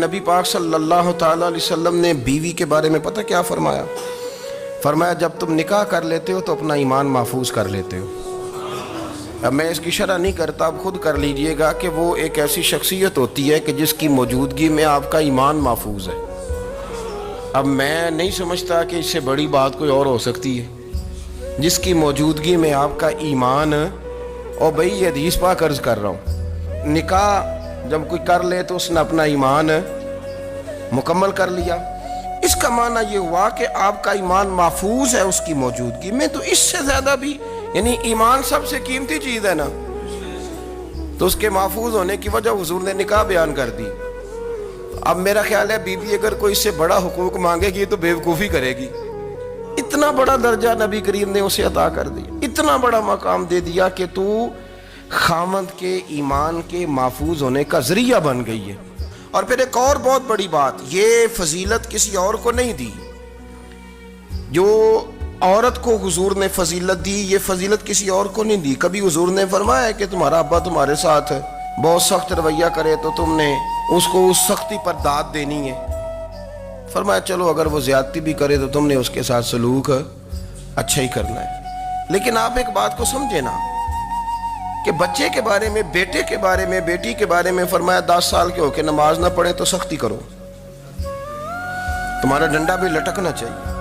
نبی پاک صلی اللہ تعالیٰ علیہ وسلم نے بیوی کے بارے میں پتہ کیا فرمایا؟ فرمایا جب تم نکاح کر لیتے ہو تو اپنا ایمان محفوظ کر لیتے ہو۔ اب میں اس کی شرح نہیں کرتا، اب خود کر لیجئے گا کہ وہ ایک ایسی شخصیت ہوتی ہے کہ جس کی موجودگی میں آپ کا ایمان محفوظ ہے۔ اب میں نہیں سمجھتا کہ اس سے بڑی بات کوئی اور ہو سکتی ہے، جس کی موجودگی میں آپ کا ایمان، اور بھئی یہ حدیث پاک عرض کر رہا ہوں، نکاح جب کوئی کر لے تو اس نے اپنا ایمان مکمل کر لیا۔ اس کا معنی یہ ہوا کہ آپ کا ایمان محفوظ ہے اس کی موجودگی میں۔ تو اس سے زیادہ بھی، یعنی ایمان سب سے قیمتی چیز ہے نا، تو اس کے محفوظ ہونے کی وجہ حضور نے نکاح بیان کر دی۔ اب میرا خیال ہے بی بی اگر کوئی اس سے بڑا حقوق مانگے گی تو بیوقوفی کرے گی۔ اتنا بڑا درجہ نبی کریم نے اسے عطا کر دیا، اتنا بڑا مقام دے دیا کہ تو خامند کے ایمان کے محفوظ ہونے کا ذریعہ بن گئی ہے۔ اور پھر ایک اور بہت بڑی بات، یہ فضیلت کسی اور کو نہیں دی۔ جو عورت کو حضور نے فضیلت دی، یہ فضیلت کسی اور کو نہیں دی۔ کبھی حضور نے فرمایا کہ تمہارا ابا تمہارے ساتھ بہت سخت رویہ کرے تو تم نے اس کو اس سختی پر داد دینی ہے۔ فرمایا چلو اگر وہ زیادتی بھی کرے تو تم نے اس کے ساتھ سلوک اچھا ہی کرنا ہے۔ لیکن آپ ایک بات کو سمجھے نا کہ بچے کے بارے میں، بیٹے کے بارے میں، بیٹی کے بارے میں فرمایا 10 سال کے ہو کے نماز نہ پڑھے تو سختی کرو، تمہارا ڈنڈا بھی لٹکنا چاہیے۔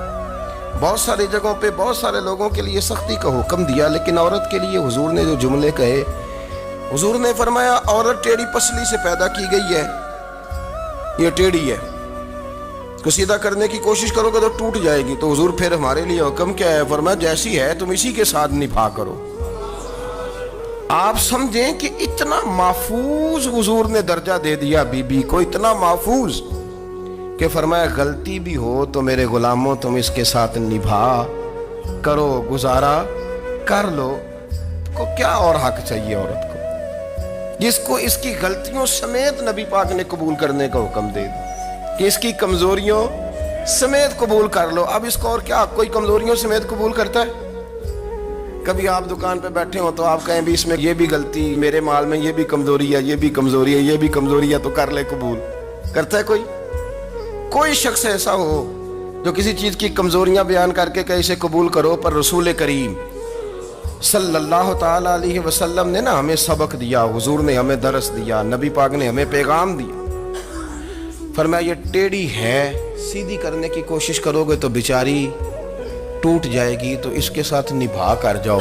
بہت ساری جگہوں پہ بہت سارے لوگوں کے لیے سختی کا حکم دیا، لیکن عورت کے لیے حضور نے جو جملے کہے، حضور نے فرمایا عورت ٹیڑھی پسلی سے پیدا کی گئی ہے، یہ ٹیڑھی ہے، اس کو سیدھا کرنے کی کوشش کرو گے تو ٹوٹ جائے گی۔ تو حضور پھر ہمارے لیے حکم کیا ہے؟ فرمایا جیسی ہے تم اسی کے ساتھ نبھا کرو۔ آپ سمجھیں کہ اتنا محفوظ حضور نے درجہ دے دیا بی بی کو، اتنا محفوظ کہ فرمایا غلطی بھی ہو تو میرے غلاموں تم اس کے ساتھ نبھا کرو، گزارا کر لو۔ کو کیا اور حق چاہیے عورت کو، جس کو اس کی غلطیوں سمیت نبی پاک نے قبول کرنے کا حکم دے دیا کہ اس کی کمزوریوں سمیت قبول کر لو۔ اب اس کو اور کیا، کوئی کمزوریوں سمیت قبول کرتا ہے؟ کبھی آپ دکان پہ بیٹھے ہو تو آپ کہیں بھی اس میں یہ بھی غلطی، میرے مال میں یہ بھی کمزوری ہے، یہ بھی کمزوری ہے، یہ بھی کمزوری ہے، تو کر لے قبول؟ کرتا ہے کوئی؟ کوئی شخص ایسا ہو جو کسی چیز کی کمزوریاں بیان کر کے کہ اسے قبول کرو؟ پر رسول کریم صلی اللہ تعالی علیہ وسلم نے نا ہمیں سبق دیا، حضور نے ہمیں درس دیا، نبی پاک نے ہمیں پیغام دیا۔ فرمایا یہ ٹیڑھی ہے، سیدھی کرنے کی کوشش کرو گے تو بیچاری ٹوٹ جائے گی، تو اس کے ساتھ نبھا کر جاؤ۔